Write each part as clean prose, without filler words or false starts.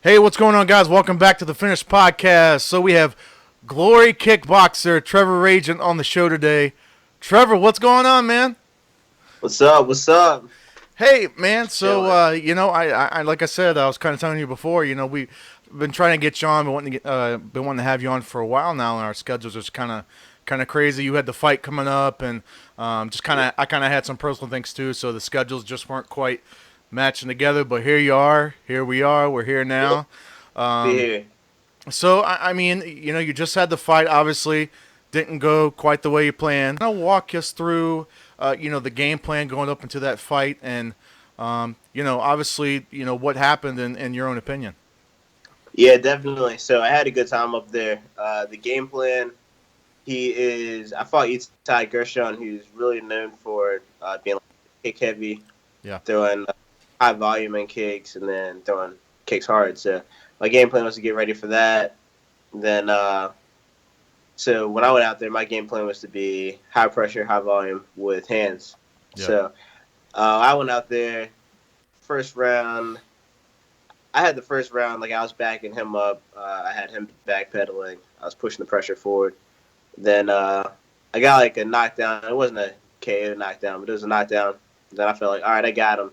Hey, what's going on, guys? Welcome back to the Finished Podcast. So we have Glory Kickboxer Trevor Ragin on the show today. Trevor, what's going on, man? What's up? What's up? Hey, man. Just chilling. I like I said, I was kind of telling you before. We've been trying to get you on, been wanting to have you on for a while now, and our schedules are kind of crazy. You had the fight coming up, and I kind of had some personal things too, so the schedules just weren't quite matching together. But here you are. Here we are. We're here Yeah, now. be Um, here. So, you just had the fight. Obviously, didn't go quite the way you planned. Kind of walk us through, the game plan going up into that fight, and obviously, what happened in your own opinion. Yeah, definitely. So I had a good time up there. The game plan. I fought Itai Gershon, who's really known for being like kick heavy, Yeah, throwing high volume and kicks, and then throwing kicks hard. So my game plan was to get ready for that. Then, so when I went out there, my game plan was to be high pressure, high volume with hands. yeah, So I went out there first round. I had the first round, like I was backing him up. I had him backpedaling. I was pushing the pressure forward. Then I got like a knockdown. It wasn't a KO knockdown, but it was a knockdown. Then I felt like, all right, I got him.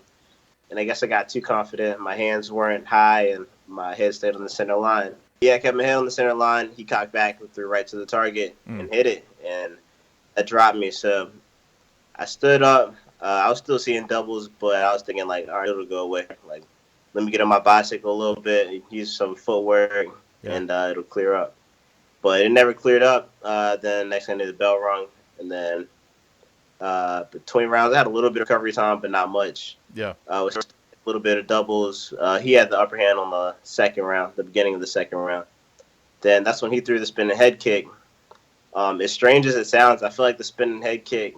And I guess I got too confident. My hands weren't high, and my head stayed on the center line. Yeah, I kept my head on the center line. He cocked back and threw right to the target mm, and hit it, and that dropped me. So I stood up. I was still seeing doubles, but I was thinking like, all right, it'll go away. Like, let me get on my bicycle a little bit, use some footwork, yeah, and it'll clear up. But it never cleared up. Then next thing I knew, the bell rung, and then between rounds, I had a little bit of recovery time, but not much. yeah, It was a little bit of doubles. He had the upper hand on the second round, the beginning of the second round. Then that's when he threw the spinning head kick. As strange as it sounds, I feel like the spinning head kick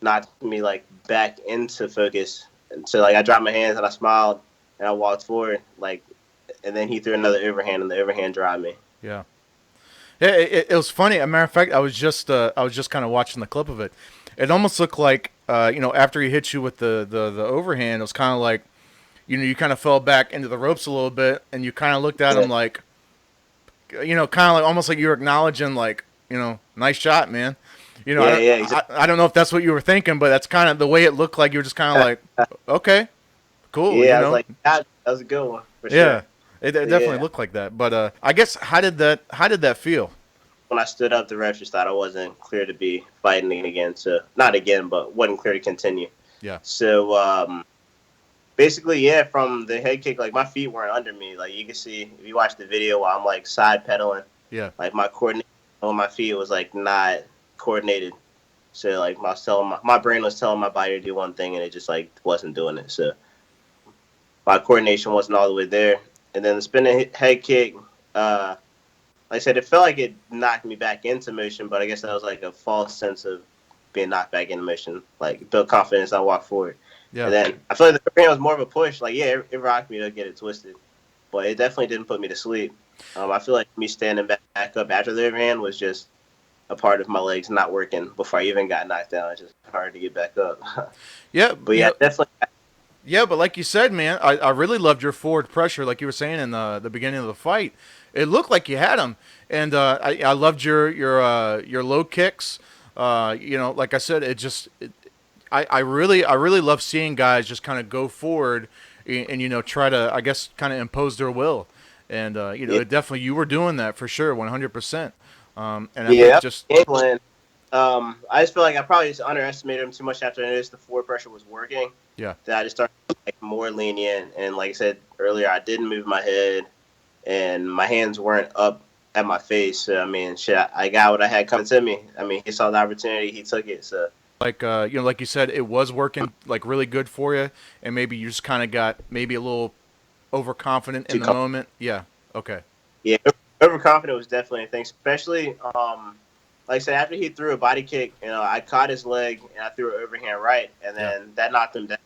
knocked me like back into focus. And so like I dropped my hands and I smiled and I walked forward and then he threw another overhand and the overhand dropped me. yeah. It was funny. As a matter of fact, I was just kind of watching the clip of it. It almost looked like, after he hit you with the overhand, it was kind of like, you kind of fell back into the ropes a little bit, and you kind of looked at Yeah, him like, kind of like almost like you were acknowledging, like, nice shot, man. yeah, yeah, exactly. I don't know if that's what you were thinking, but that's kind of the way it looked like. You were just kind of like, okay, cool, Yeah, I was like, that was a good one for yeah. sure. It definitely Yeah. looked like that. But I guess how did that feel? When I stood up, the ref just thought I wasn't clear to be fighting again. So not again, but wasn't clear to continue. Yeah, So basically, yeah, from the head kick, like my feet weren't under me. Like you can see if you watch the video while I'm like side pedaling, yeah, like my coordination on my feet was like not coordinated. So like my brain was telling my body to do one thing and it just like wasn't doing it. So my coordination wasn't all the way there. And then the spinning head kick, like I said, it felt like it knocked me back into motion, but I guess that was like a false sense of being knocked back into motion. Like built confidence, I walked forward. yeah. And then I feel like the overhand was more of a push. Like yeah, it rocked me to get it twisted, but it definitely didn't put me to sleep. I feel like me standing back up after the overhand was just a part of my legs not working before I even got knocked down. It's just hard to get back up. Yeah, But yeah, definitely. yeah, but like you said, man, I really loved your forward pressure, like you were saying in the beginning of the fight. It looked like you had him, and I loved your low kicks. Like I said, I really love seeing guys just kind of go forward and try to, I guess, kind of impose their will, and Yeah, it definitely, you were doing that for sure, 100%. And I think yeah, just game plan. I just feel like I probably just underestimated him too much after I noticed the forward pressure was working. yeah. That I just started like more lenient, and like I said earlier, I didn't move my head, and my hands weren't up at my face. So I mean, shit, I got what I had coming to me. I mean, he saw the opportunity, he took it. So Like like you said, it was working like really good for you, and maybe you just kind of got maybe a little overconfident in too the comfortable. moment. Yeah. Okay. Yeah, overconfident was definitely a thing, especially like I said, after he threw a body kick, I caught his leg and I threw an overhand right, and Yeah. then that knocked him down.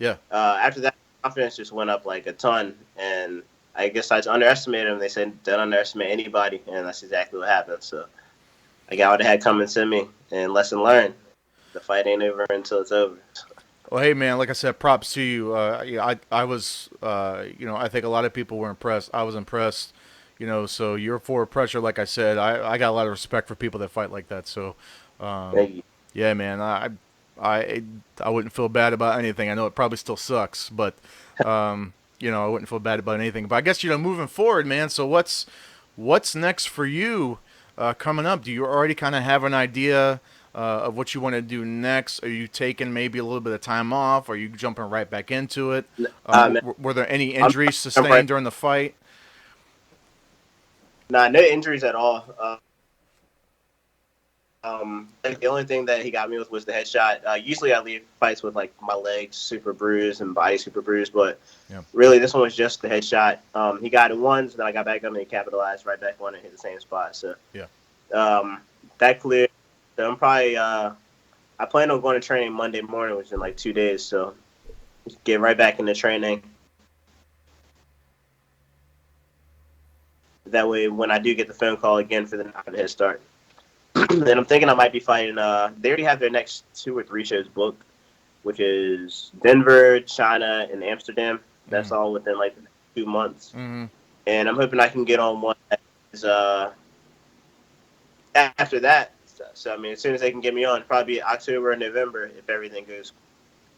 Yeah. After that, confidence just went up like a ton, and I guess I just underestimated him. They said don't underestimate anybody, and that's exactly what happened. So I got what I had coming to me, and lesson learned: the fight ain't over until it's over. Well, hey man, like I said, props to you. Yeah, I was, I think a lot of people were impressed. I was impressed. So you're for pressure, like I said. I got a lot of respect for people that fight like that. So, um, Thank you. yeah, man, I I wouldn't feel bad about anything. I know it probably still sucks, but I wouldn't feel bad about anything. But I guess moving forward, man. So what's next for you coming up? Do you already kind of have an idea of what you want to do next? Are you taking maybe a little bit of time off? Are you jumping right back into it? Man, Were there any I'm, injuries I'm right. sustained during the fight? Nah, no injuries at all. I think the only thing that he got me with was the headshot. Usually I leave fights with like my legs super bruised and body super bruised, but Yeah. really this one was just the headshot. He got it once, then I got back up and he capitalized right back on it, hit the same spot. So Yeah. um, that cleared. So I'm probably I plan on going to training Monday morning, which is in like 2 days. So get right back into training. That way, when I do get the phone call again for the head start, then I'm thinking I might be fighting. They already have their next 2 or 3 shows booked, which is Denver, China, and Amsterdam. That's Mm. all within like 2 months, Mm-hmm. and I'm hoping I can get on one that is after that. So I mean, as soon as they can get me on, probably October or November if everything goes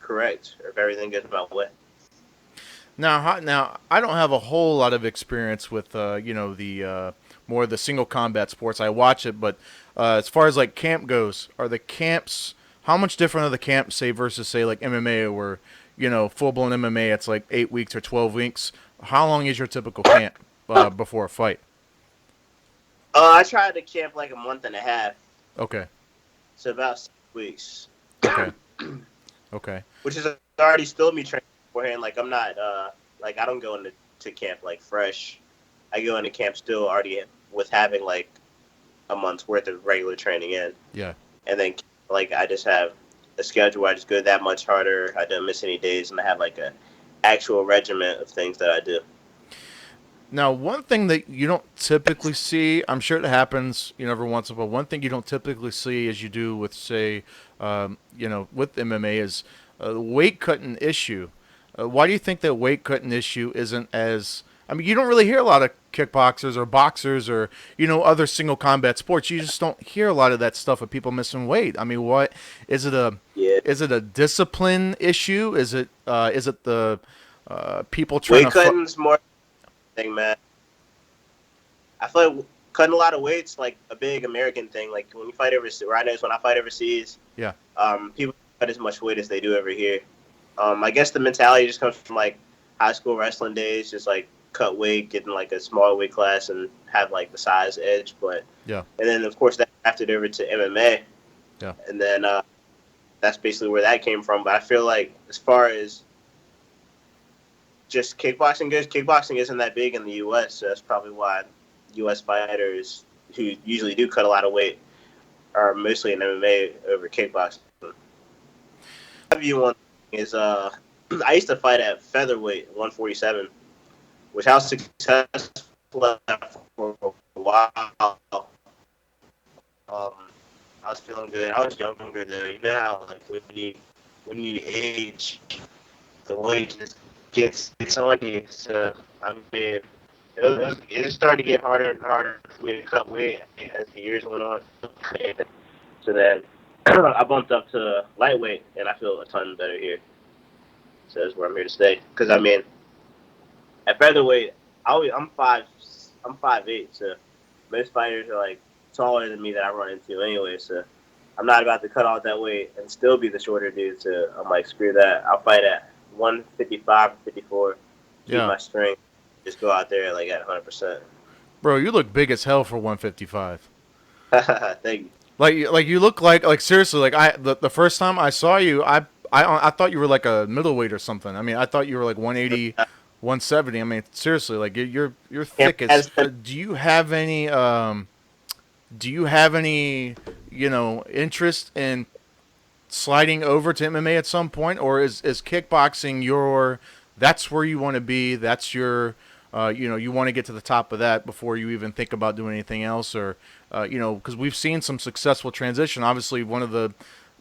correct or if everything goes my way. Now I don't have a whole lot of experience with the more of the single combat sports. I watch it, but as far as like camp goes, are the camps how much different are the camps say versus say like MMA where full blown MMA it's like 8 weeks or 12 weeks? How long is your typical camp before a fight? I tried to camp like a month and a half, Okay, so about 6 weeks, okay, okay. which is already still me training beforehand. Like I'm not like I don't go into camp like fresh. I go into camp still already with having like a month's worth of regular training in, Yeah. and then like I just have a schedule where I just go that much harder. I don't miss any days, and I have like a actual regiment of things that I do. Now, one thing that you don't typically see, I'm sure it happens, every once in a while. One thing you don't typically see, as you do with, say, with MMA, is the weight cutting issue. Why do you think that weight cutting issue isn't as? I mean, you don't really hear a lot of kickboxers or boxers or other single combat sports. You just don't hear a lot of that stuff of people missing weight. I mean, what is it a? Yeah, Is it a discipline issue? Is it the people trying weight to? cutting's more thing, man. I feel like cutting a lot of weight's like a big American thing. Like when you fight overseas, where I notice when I fight overseas, Yeah. people cut as much weight as they do over here. I guess the mentality just comes from like high school wrestling days, just like cut weight, get in like a smaller weight class, and have like the size edge. But Yeah. and then of course that drafted over to MMA, Yeah. and then that's basically where that came from. But I feel like as far as just kickboxing goes, kickboxing isn't that big in the U.S. So that's probably why U.S. fighters who usually do cut a lot of weight are mostly in MMA over kickboxing. My view on is I used to fight at featherweight 147, which I was successful at for a while. I was feeling good. I was younger though. You know how like when you age, the weight just gets on you. So I mean, it started to get harder and harder for me to cut weight as the years went on. So then I bumped up to lightweight, and I feel a ton better here. So that's where I'm here to stay. Because I mean, at featherweight, I'm 5'8", so most fighters are like taller than me that I run into anyway. So I'm not about to cut off that weight and still be the shorter dude. So I'm like, screw that. I'll fight at 155 or 54, keep Yeah. my strength, just go out there like at 100%. Bro, you look big as hell for 155. Thank you. Like you look like seriously like the first time I saw you I thought you were like a middleweight or something. I mean I thought you were like 180, 170. I mean seriously like you're thick as. Do you have any interest in sliding over to MMA at some point, or is kickboxing your that's where you want to be? That's your you want to get to the top of that before you even think about doing anything else, or because we've seen some successful transition. Obviously, one of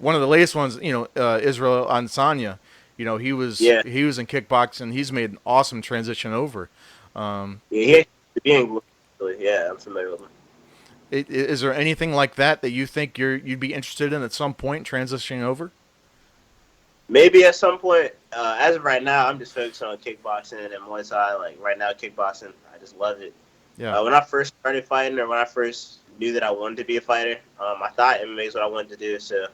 one of the latest ones, Israel Ansanya. Yeah, he was in kickboxing. He's made an awesome transition over. Um, yeah, he actually being Glory. Yeah, I'm familiar with him. is there anything like that that you think you'd be interested in at some point transitioning over? Maybe at some point. As of right now, I'm just focused on kickboxing and Muay Thai. Like right now, kickboxing, I just love it. Yeah, When I first started fighting, or when I first knew that I wanted to be a fighter, I thought MMA is what I wanted to do. So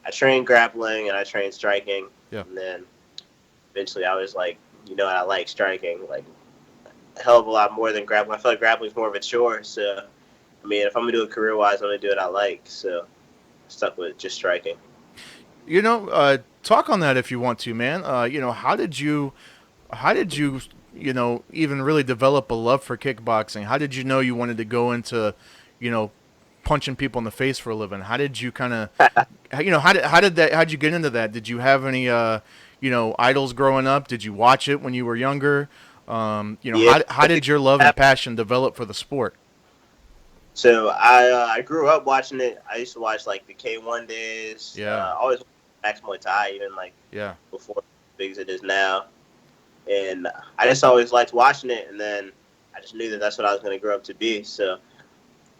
I trained grappling and I trained striking, yeah. and then eventually I was like, I like striking like a hell of a lot more than grappling. I feel like grappling is more of a chore. So I mean, if I'm gonna do it career wise, I'm gonna do what I like. So I stuck with just striking. Talk on that if you want to, man. How did you, even really develop a love for kickboxing? How did you know you wanted to go into, you know, punching people in the face for a living? How did you kind of, how'd you get into that? Did you have any, idols growing up? Did you watch it when you were younger? Yeah. How did your love and passion develop for the sport? So I grew up watching it. I used to watch like the K1 days. Yeah, Always Max Muay Thai, even like yeah, before as big as it is now. And I just always liked watching it. And then I just knew that that's what I was going to grow up to be. So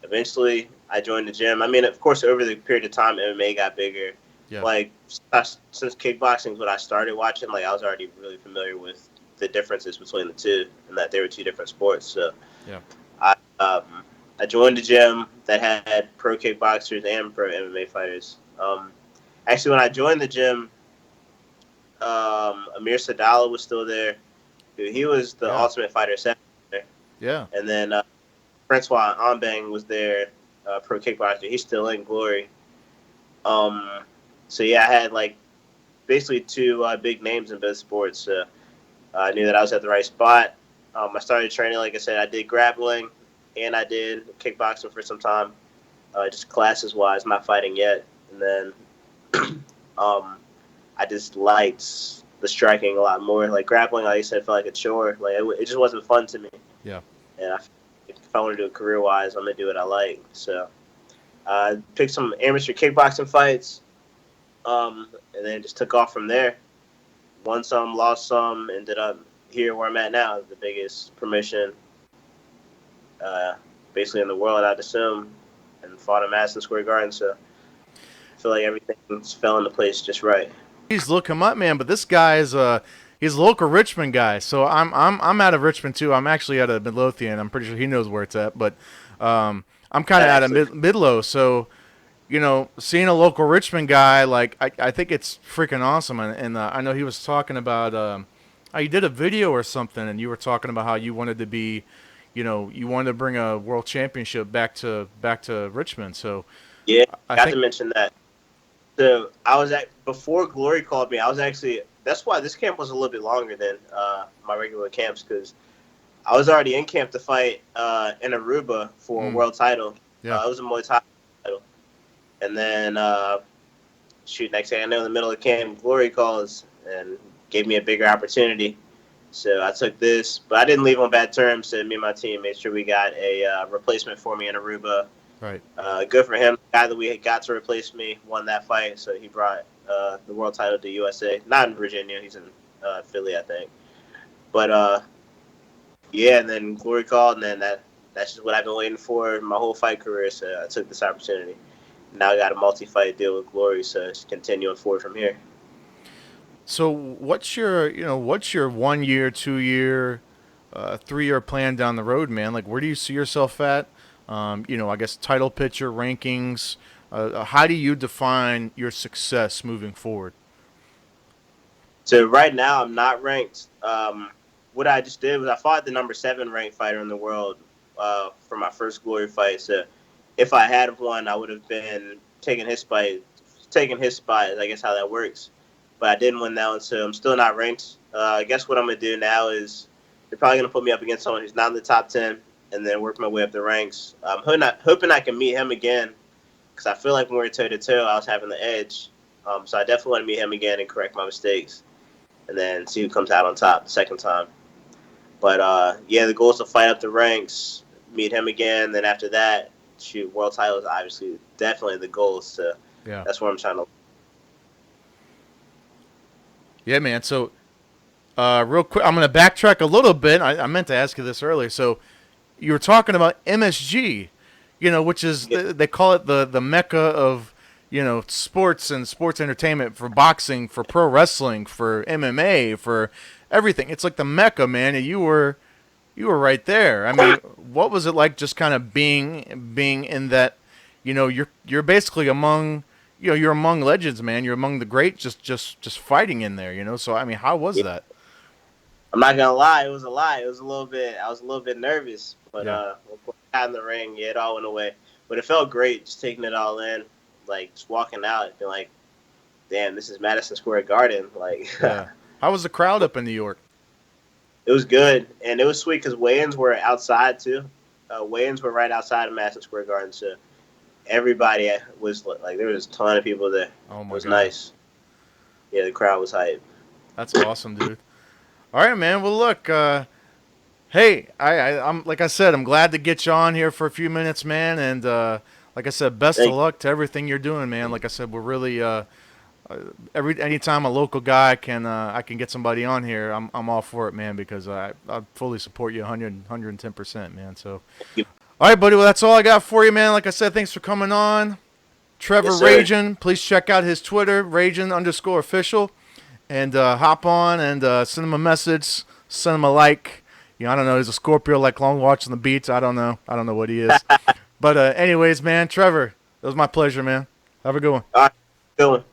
eventually, I joined the gym. I mean, of course, over the period of time, MMA got bigger. yeah, Like since kickboxing is what I started watching, like I was already really familiar with the differences between the two, and that they were two different sports. So yeah, I I joined a gym that had pro kickboxers and pro MMA fighters. Actually, when I joined the gym, Amir Sadala was still there. Dude, he was the yeah, Ultimate Fighter 7 there. yeah, And then Francois Ambang was there, pro kickboxer. He's still in Glory. Um, so yeah, I had like basically two big names in both sports. I knew that I was at the right spot. I started training, like I said, I did grappling and I did kickboxing for some time, just classes wise, not fighting yet. And then um, I just liked the striking a lot more. Like grappling, like I said, felt like a chore. Like it just wasn't fun to me. yeah. And if I want to do it career wise, I'm gonna do what I like. So I picked some amateur kickboxing fights, and then just took off from there. Won some, lost some, ended up here where I'm at now, the biggest promotion, uh, basically in the world, I'd assume, and fought in Madison Square Garden. So I feel like everything's fell into place just right. Please look him up, man. But this guy is he's a local Richmond guy. So I'm out of Richmond too. I'm actually out of Midlothian. I'm pretty sure he knows where it's at. But I'm kind That of out of actually, Midlow. So seeing a local Richmond guy, like I think it's freaking awesome. And I know he was talking about you did a video or something, and you were talking about how you wanted to be, you wanted to bring a world championship back to Richmond. So yeah, I got to think mention that. So I was at before Glory called me. I was actually that's why this camp was a little bit longer than my regular camps because I was already in camp to fight in Aruba for a mm, world title. yeah. It was a Muay Thai title, and then shoot, next thing I know, in the middle of camp, Glory calls and gave me a bigger opportunity. So I took this, but I didn't leave on bad terms. So me and my team made sure we got a replacement for me in Aruba. Right. Good for him. The guy that we got to replace me won that fight, so he brought the world title to USA. Not in Virginia, he's in Philly, I think. But yeah, and then Glory called, and then that's just what I've been waiting for my whole fight career. So I took this opportunity. Now I got a multi-fight deal with Glory, so it's continuing forward from here. So what's your 1 year, 2 year, 3 year plan down the road, man? Like, where do you see yourself at? I guess title picture rankings. How do you define your success moving forward? So right now I'm not ranked. What I just did was I fought the number 7 ranked fighter in the world for my first Glory fight. So if I had won, I would have been taking his spot. Taking his spot, I guess how that works. But I didn't win that one, so I'm still not ranked. I guess what I'm gonna do now is they're probably gonna put me up against someone who's not in the top 10, and then work my way up the ranks. I'm hoping I can meet him again because I feel like when we were toe to toe, I was having the edge. So I definitely want to meet him again and correct my mistakes and then see who comes out on top the second time. But yeah, the goal is to fight up the ranks, meet him again. Then after that, shoot, world title is obviously definitely the goal. So Yeah. that's where I'm trying to. Yeah, man. So, real quick, I'm going to backtrack a little bit. I meant to ask you this earlier. So, you were talking about MSG, which is Yeah. they call it the mecca of sports and sports entertainment for boxing, for pro wrestling, for MMA, for everything. It's like the mecca, man. And you were right there. I mean, what was it like just kind of being in that? You're basically among you're among legends, man. You're among the greats, just fighting in there. So I mean, how was Yeah. that? I'm not gonna lie, it was a lie. It was a little bit. I was a little bit nervous, but Yeah. when I got in the ring, yeah, it all went away. But it felt great just taking it all in, like just walking out and being like, "Damn, this is Madison Square Garden." Like, Yeah. How was the crowd up in New York? it was good, and it was sweet because weigh-ins were outside too. Weigh-ins were right outside of Madison Square Garden, so everybody was like, there was a ton of people there. Oh It my was God, nice. Yeah, the crowd was hype. that's awesome, dude. All right, man. Well, look, hey, I'm like I said, I'm glad to get you on here for a few minutes, man. And like I said, best of Thank luck to everything you're doing, man. Like I said, we're really anytime a local guy can I can get somebody on here, I'm all for it, man, because I fully support you 110%, man. So, you. all right, buddy. Well, that's all I got for you, man. Like I said, thanks for coming on. Trevor Yes, sir. Ragin, please check out his Twitter, Ragin_official, and hop on and send him a message, send him a like. I don't know. He's a Scorpio, like long watching the beats. I don't know. I don't know what he is. But anyways, man, Trevor, it was my pleasure, man. Have a good one. All right, good one.